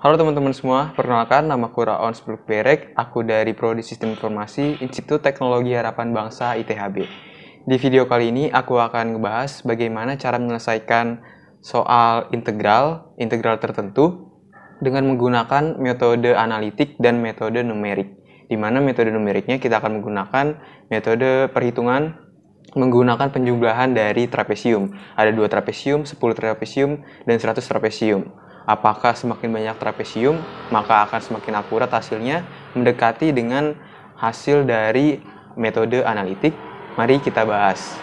Halo teman-teman semua, perkenalkan namaku Raon Spelukberek, aku dari Prodi Sistem Informasi Institut Teknologi Harapan Bangsa ITHB. Di video kali ini aku akan ngebahas bagaimana cara menyelesaikan soal integral tertentu dengan menggunakan metode analitik dan metode numerik. Di mana metode numeriknya kita akan menggunakan metode perhitungan menggunakan penjumlahan dari trapesium. Ada 2 trapesium, 10 trapesium, dan 100 trapesium. Apakah semakin banyak trapesium, maka akan semakin akurat hasilnya mendekati dengan hasil dari metode analitik. Mari kita bahas.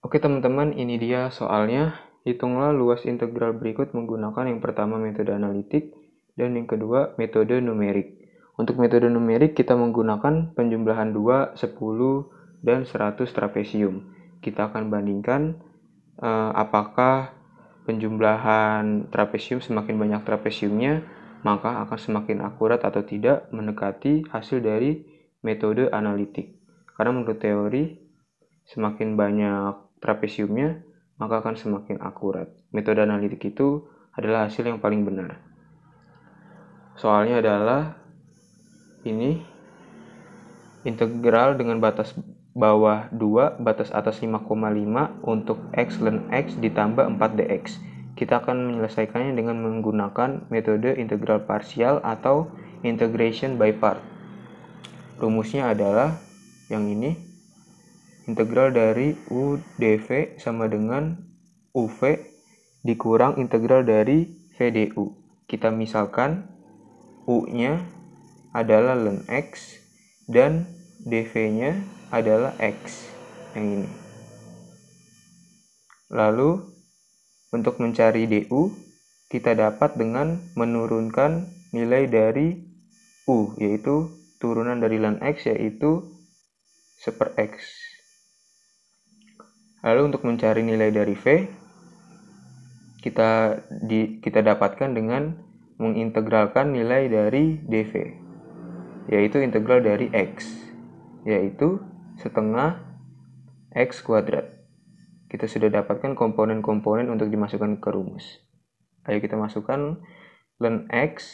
Oke teman-teman, ini dia soalnya. Hitunglah luas integral berikut menggunakan yang pertama metode analitik dan yang kedua metode numerik. Untuk metode numerik kita menggunakan penjumlahan 2, 10, dan 100 trapesium. Kita akan bandingkan apakah penjumlahan trapesium semakin banyak trapesiumnya, maka akan semakin akurat atau tidak mendekati hasil dari metode analitik. Karena menurut teori, semakin banyak trapesiumnya, maka akan semakin akurat. Metode analitik itu adalah hasil yang paling benar. Soalnya adalah ini integral dengan batas bawah 2, batas atas 5,5 untuk x ln x ditambah 4dx. Kita akan menyelesaikannya dengan menggunakan metode integral parsial atau integration by part. Rumusnya adalah yang ini, integral dari u dv sama dengan uv dikurang integral dari v du. Kita misalkan u-nya adalah ln x dan dv-nya adalah x, yang ini. Lalu untuk mencari du, kita dapat dengan menurunkan nilai dari u, yaitu turunan dari ln x, yaitu 1/x. Lalu untuk mencari nilai dari v, kita dapatkan dengan mengintegralkan nilai dari dv, yaitu integral dari x, yaitu setengah x kuadrat. Kita sudah dapatkan komponen-komponen untuk dimasukkan ke rumus. Ayo kita masukkan ln x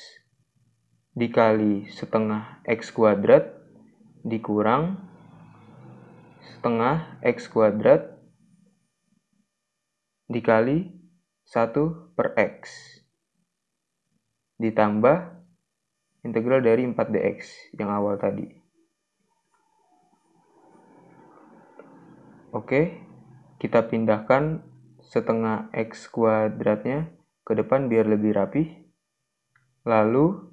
dikali setengah x kuadrat dikurang setengah x kuadrat dikali 1/x ditambah integral dari 4dx yang awal tadi. Oke, kita pindahkan setengah x kuadratnya ke depan biar lebih rapi. Lalu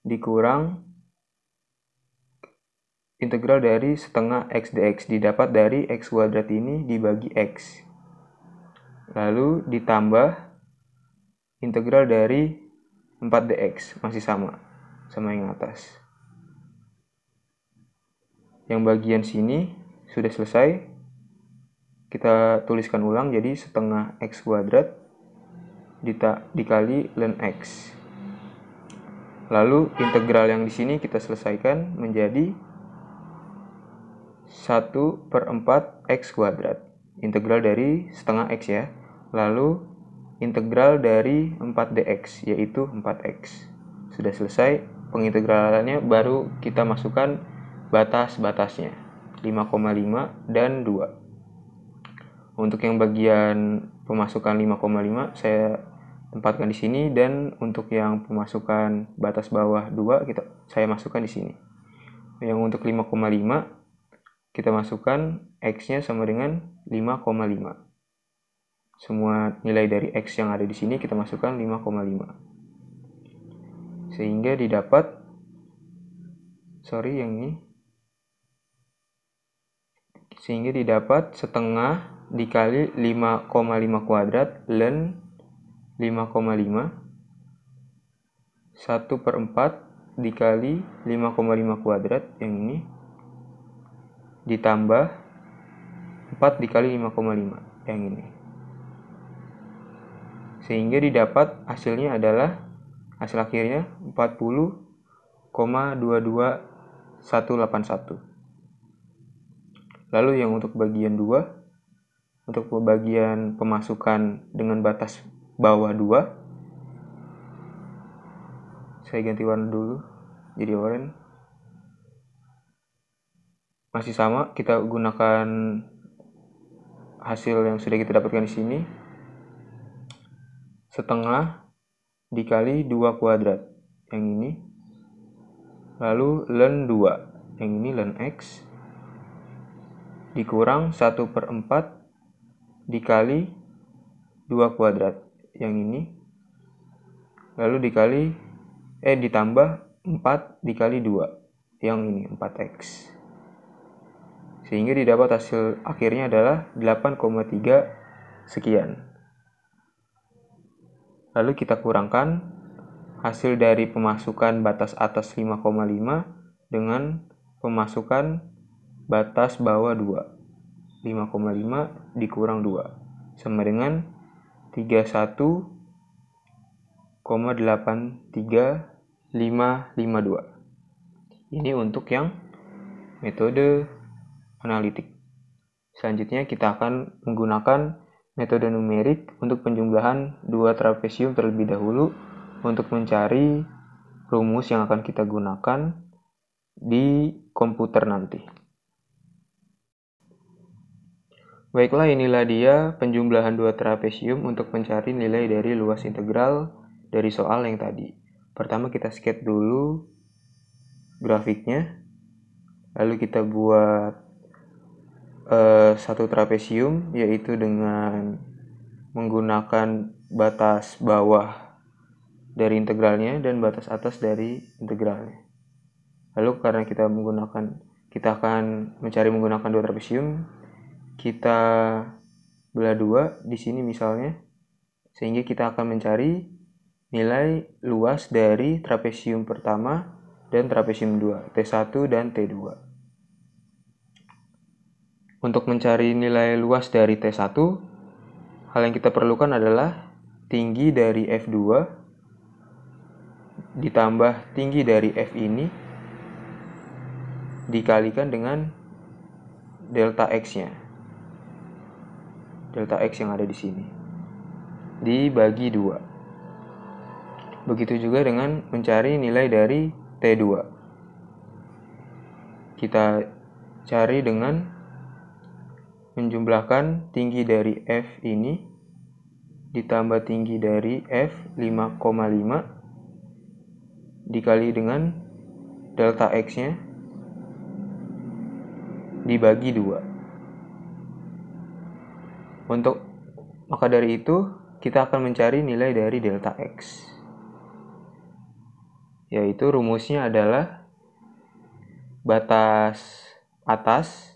dikurang integral dari setengah x dx didapat dari x kuadrat ini dibagi x. Lalu ditambah integral dari 4dx, masih sama yang atas. Yang bagian sini sudah selesai. Kita tuliskan ulang, jadi setengah x kuadrat dikali ln x. Lalu integral yang di sini kita selesaikan menjadi 1/4 x kuadrat. Integral dari setengah x ya. Lalu integral dari 4dx, yaitu 4x. Sudah selesai pengintegralannya, baru kita masukkan batas-batasnya 5,5 dan 2. Untuk yang bagian pemasukan 5,5 saya tempatkan di sini, dan untuk yang pemasukan batas bawah 2 saya masukkan di sini. Yang untuk 5,5 kita masukkan x-nya sama dengan 5,5. Semua nilai dari x yang ada di sini kita masukkan 5,5. Sehingga didapat setengah dikali 5,5 kuadrat ln 5,5 1/4 dikali 5,5 kuadrat yang ini ditambah 4 dikali 5,5 yang ini. Sehingga didapat hasilnya adalah hasil akhirnya 40,22181. Lalu yang untuk bagian 2, untuk bagian pemasukan dengan batas bawah 2, Saya ganti warna dulu jadi oranye. Masih sama, kita gunakan hasil yang sudah kita dapatkan di sini. Setengah dikali 2 kuadrat. Yang ini. Lalu ln 2. Yang ini ln x. Dikurang 1/4 dikali 2 kuadrat. Yang ini. Lalu ditambah 4 dikali 2. Yang ini 4x. Sehingga didapat hasil akhirnya adalah 8,3 sekian. Lalu kita kurangkan hasil dari pemasukan batas atas 5,5 dengan pemasukan batas bawah 2. 5,5 dikurang 2 sama dengan 31,83552. Ini untuk yang metode analitik. Selanjutnya kita akan menggunakan metode numerik untuk penjumlahan dua trapesium terlebih dahulu untuk mencari rumus yang akan kita gunakan di komputer nanti. Baiklah, inilah dia penjumlahan dua trapesium untuk mencari nilai dari luas integral dari soal yang tadi. Pertama kita sketch dulu grafiknya, lalu kita buat satu trapesium, yaitu dengan menggunakan batas bawah dari integralnya dan batas atas dari integralnya. Lalu karena kita akan mencari menggunakan dua trapesium, kita belah dua di sini misalnya, sehingga kita akan mencari nilai luas dari trapesium pertama dan trapesium 2, T1 dan T2. Untuk mencari nilai luas dari T1, hal yang kita perlukan adalah tinggi dari F2 ditambah tinggi dari F ini dikalikan dengan delta X-nya. Delta X yang ada di sini. Dibagi 2. Begitu juga dengan mencari nilai dari T2. Kita cari dengan menjumlahkan tinggi dari F ini ditambah tinggi dari F 5,5 dikali dengan delta X-nya dibagi 2. Maka dari itu kita akan mencari nilai dari delta X, yaitu rumusnya adalah batas atas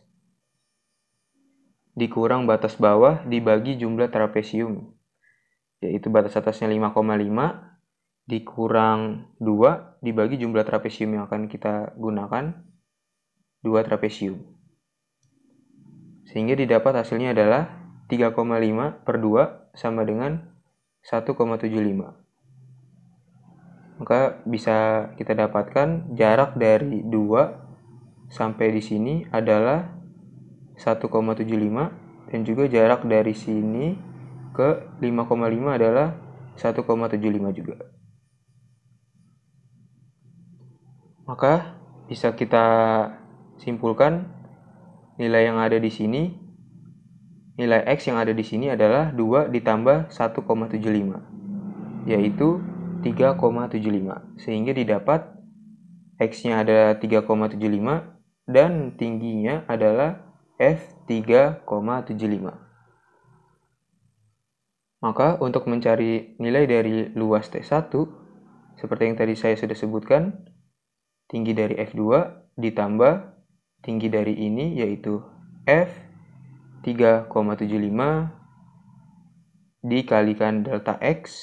dikurang batas bawah dibagi jumlah trapesium, yaitu batas atasnya 5,5 dikurang 2 dibagi jumlah trapesium yang akan kita gunakan, 2 trapesium. Sehingga didapat hasilnya adalah 3,5 per 2 sama dengan 1,75. Maka bisa kita dapatkan jarak dari 2 sampai di sini adalah 1,75 dan juga jarak dari sini ke 5,5 adalah 1,75 juga. Maka bisa kita simpulkan nilai yang ada di sini, nilai X yang ada di sini adalah 2 ditambah 1,75, yaitu 3,75. Sehingga didapat X-nya ada 3,75 dan tingginya adalah F3,75. Maka untuk mencari nilai dari luas T1, seperti yang tadi saya sudah sebutkan, tinggi dari F2 ditambah tinggi dari ini yaitu F3,75 dikalikan delta X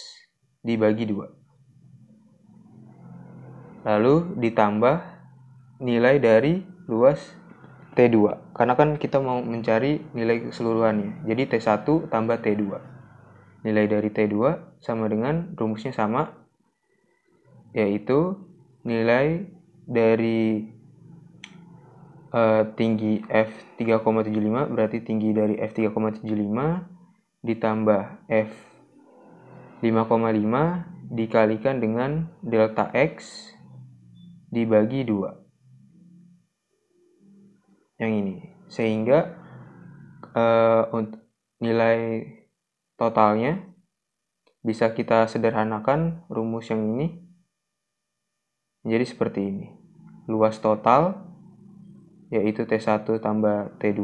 dibagi 2. Lalu ditambah nilai dari luas T2, karena kan kita mau mencari nilai keseluruhannya. Jadi T1 tambah T2. Nilai dari T2 sama dengan rumusnya sama, yaitu nilai dari tinggi F3,75 berarti tinggi dari F3,75 ditambah F 5,5 dikalikan dengan delta X dibagi 2. Yang ini. Sehingga untuk nilai totalnya bisa kita sederhanakan rumus yang ini menjadi seperti ini. Luas total yaitu T1 tambah T2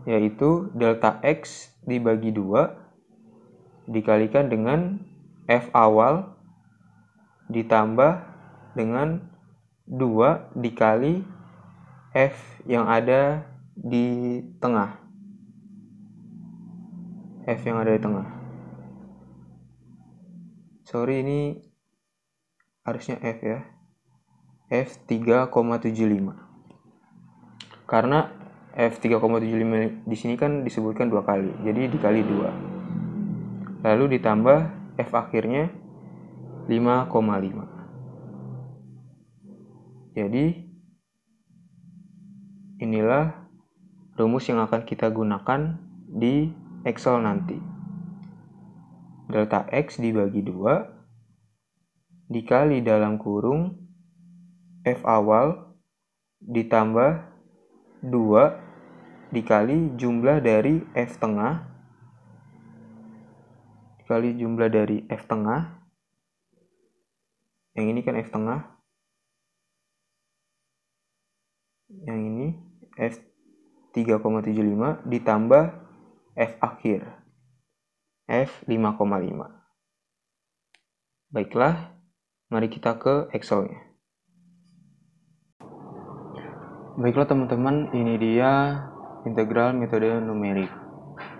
yaitu delta X dibagi 2 dikalikan dengan F awal ditambah dengan 2 dikali F yang ada di tengah. F yang ada di tengah. Sorry, ini harusnya F ya. F 3,75. Karena F 3,75 di sini kan disebutkan 2 kali. Jadi dikali 2. Lalu ditambah F akhirnya 5,5. Jadi inilah rumus yang akan kita gunakan di Excel nanti. Delta X dibagi 2 dikali dalam kurung F awal ditambah 2 dikali jumlah dari F tengah dikali jumlah dari F tengah. Yang ini kan F tengah. Yang ini F 3,75 ditambah F akhir F 5,5. Baiklah, mari kita ke Excel-nya. Baiklah teman-teman, ini dia integral metode numerik.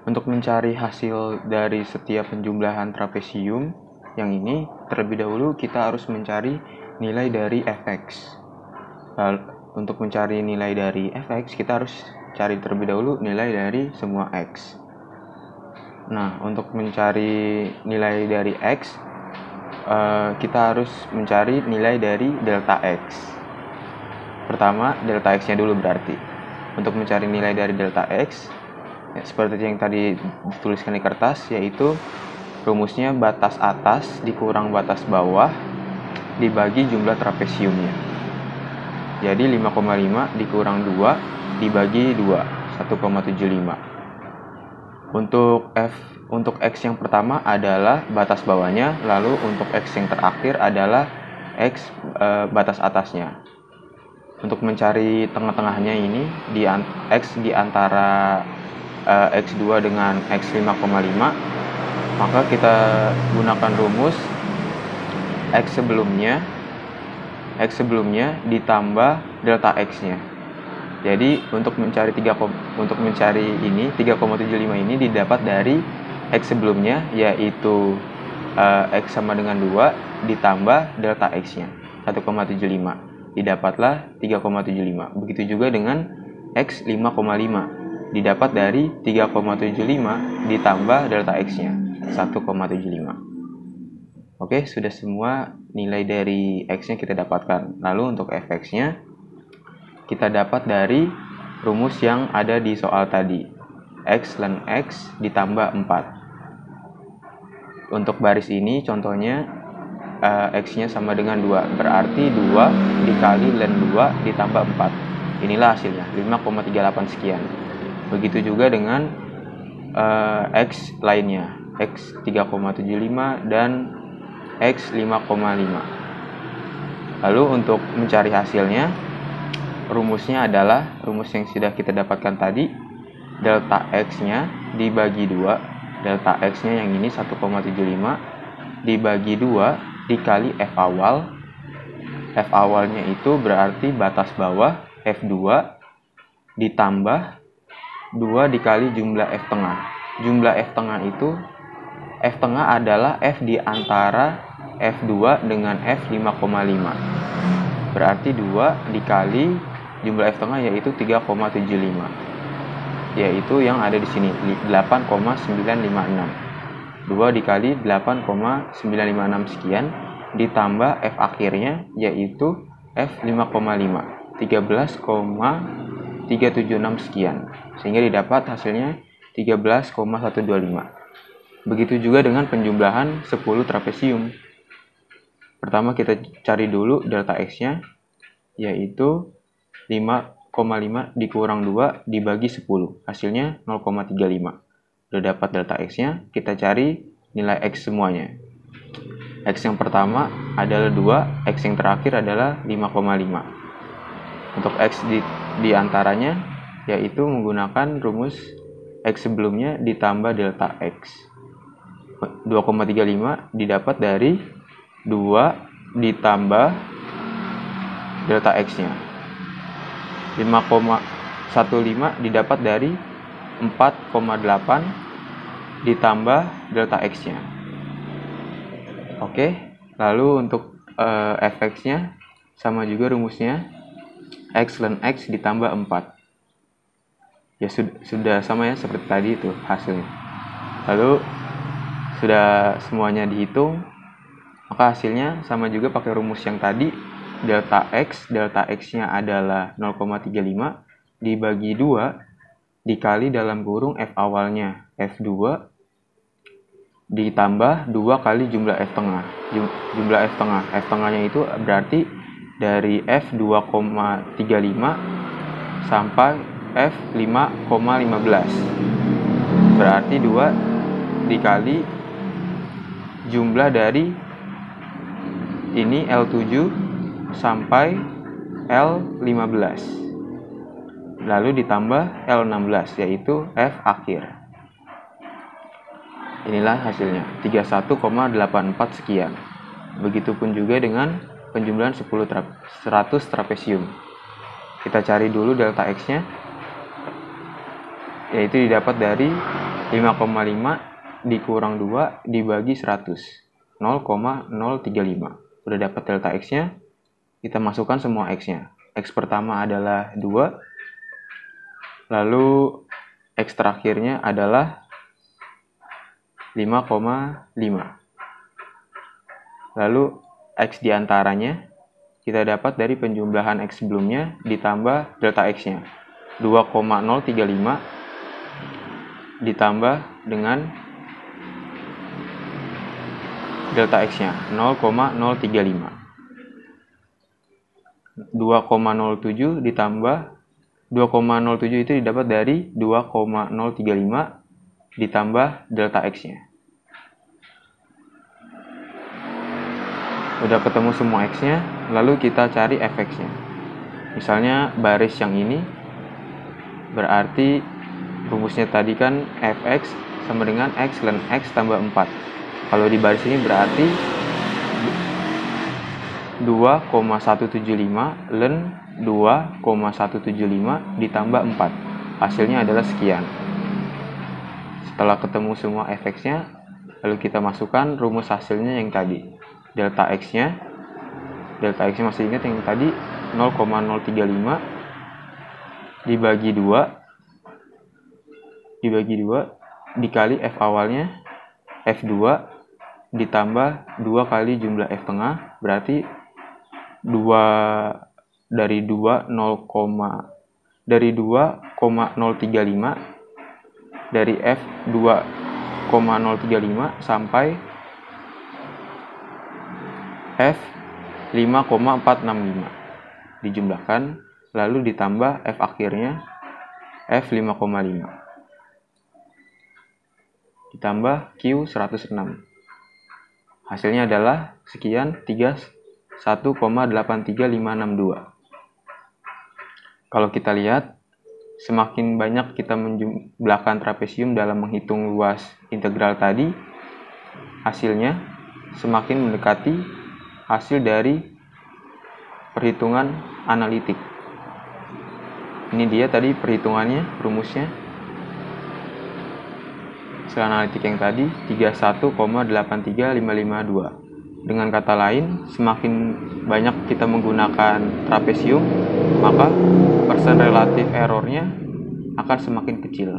Untuk mencari hasil dari setiap penjumlahan trapesium yang ini, terlebih dahulu kita harus mencari nilai dari fx. Untuk mencari nilai dari fx, kita harus cari terlebih dahulu nilai dari semua x. Nah, untuk mencari nilai dari x, kita harus mencari nilai dari delta x. Pertama, delta x-nya dulu berarti. Untuk mencari nilai dari delta x, ya, seperti yang tadi dituliskan di kertas, yaitu rumusnya batas atas dikurang batas bawah dibagi jumlah trapesiumnya. Jadi 5,5 dikurang 2 dibagi 2, 1,75. Untuk x yang pertama adalah batas bawahnya, lalu untuk x yang terakhir adalah x batas atasnya. Untuk mencari tengah-tengahnya ini x di antara x2 dengan x 5,5, maka kita gunakan rumus x sebelumnya ditambah delta x-nya. Jadi untuk mencari 3,75 ini didapat dari x sebelumnya, yaitu x sama dengan 2 ditambah delta x-nya 1,75. Didapatlah 3,75. Begitu juga dengan X 5,5. Didapat dari 3,75 ditambah delta X-nya 1,75. Oke, sudah semua nilai dari X-nya kita dapatkan. Lalu untuk fx-nya kita dapat dari rumus yang ada di soal tadi. X ln X ditambah 4. Untuk baris ini contohnya X-nya sama dengan 2, berarti 2 dikali ln 2 ditambah 4. Inilah hasilnya, 5,38 sekian. Begitu juga dengan X lainnya, X 3,75 dan X 5,5. Lalu untuk mencari hasilnya, rumusnya adalah rumus yang sudah kita dapatkan tadi, delta X-nya dibagi 2, delta X-nya yang ini 1,75 dibagi 2 dikali F awal. F awalnya itu berarti batas bawah F2 ditambah 2 dikali jumlah F tengah. Jumlah F tengah itu, F tengah adalah F di antara F2 dengan F 5,5. Berarti 2 dikali jumlah F tengah yaitu 3,75. Yaitu yang ada di sini 8,956. 2 dikali 8,956 sekian ditambah F akhirnya yaitu F 5,5, 13,376 sekian, sehingga didapat hasilnya 13,125. Begitu juga dengan penjumlahan 10 trapesium. Pertama kita cari dulu delta X-nya, yaitu 5,5 dikurang 2 dibagi 10. Hasilnya 0,35. Udah dapat delta X-nya, kita cari nilai X semuanya. X yang pertama adalah 2, X yang terakhir adalah 5,5. Untuk X di antaranya, yaitu menggunakan rumus X sebelumnya ditambah delta X. 2,35 didapat dari 2 ditambah delta X-nya. 5,15 didapat dari 4,8 ditambah delta X-nya. Oke, lalu untuk fx-nya sama juga rumusnya, X ln X ditambah 4. Ya sudah sama ya seperti tadi itu hasilnya. Lalu sudah semuanya dihitung, maka hasilnya sama juga pakai rumus yang tadi. Delta X-nya adalah 0,35 dibagi 2 dikali dalam kurung F awalnya F2 ditambah 2 kali jumlah F tengah. Jumlah F tengah. F tengahnya itu berarti dari F 2,35 sampai F 5,15. Berarti 2 dikali jumlah dari ini L7 sampai L15. Lalu ditambah L16 yaitu F akhir. Inilah hasilnya 31,84 sekian. Begitupun juga dengan penjumlahan 100 trapesium. Kita cari dulu delta X-nya, yaitu didapat dari 5,5 dikurang 2 dibagi 100, 0,035. Udah dapat delta X-nya, kita masukkan semua X-nya. X pertama adalah 2, lalu X terakhirnya adalah 5,5. Lalu X diantaranya kita dapat dari penjumlahan X sebelumnya ditambah delta X-nya. 2,035 ditambah dengan delta X-nya 0,035. 2,07 ditambah 2,07 itu didapat dari 2,035 ditambah delta X-nya. Udah ketemu semua X-nya, lalu kita cari fx-nya. Misalnya baris yang ini, berarti rumusnya tadi kan fx sama dengan X ln X tambah 4. Kalau di baris ini berarti 2,175 ln 2,175 ditambah 4. Hasilnya adalah sekian. Setelah ketemu semua fx-nya, lalu kita masukkan rumus hasilnya yang tadi. Delta X-nya masih ingat yang tadi 0,035 dibagi 2 dikali F awalnya F2 ditambah 2 kali jumlah F tengah, berarti 2,035 dari F 2,035 sampai F 5,465 dijumlahkan, lalu ditambah F akhirnya F 5,5 ditambah Q 106. Hasilnya adalah sekian 31,83562. Kalau kita lihat, semakin banyak kita menjumlahkan trapesium dalam menghitung luas integral tadi, hasilnya semakin mendekati hasil dari perhitungan analitik. Ini dia tadi perhitungannya, rumusnya. Hasil analitik yang tadi 31,83552. Dengan kata lain, semakin banyak kita menggunakan trapesium, maka persen relatif errornya akan semakin kecil.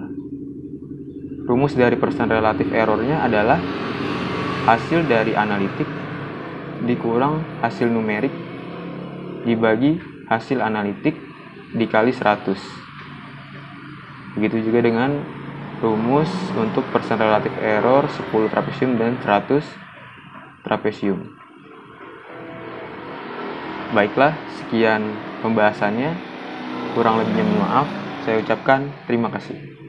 Rumus dari persen relatif errornya adalah hasil dari analitik dikurang hasil numerik dibagi hasil analitik dikali 100. Begitu juga dengan rumus untuk persen relatif error 10 trapesium dan 100 trapesium. Baiklah, sekian pembahasannya. Kurang lebihnya mohon maaf. Saya ucapkan terima kasih.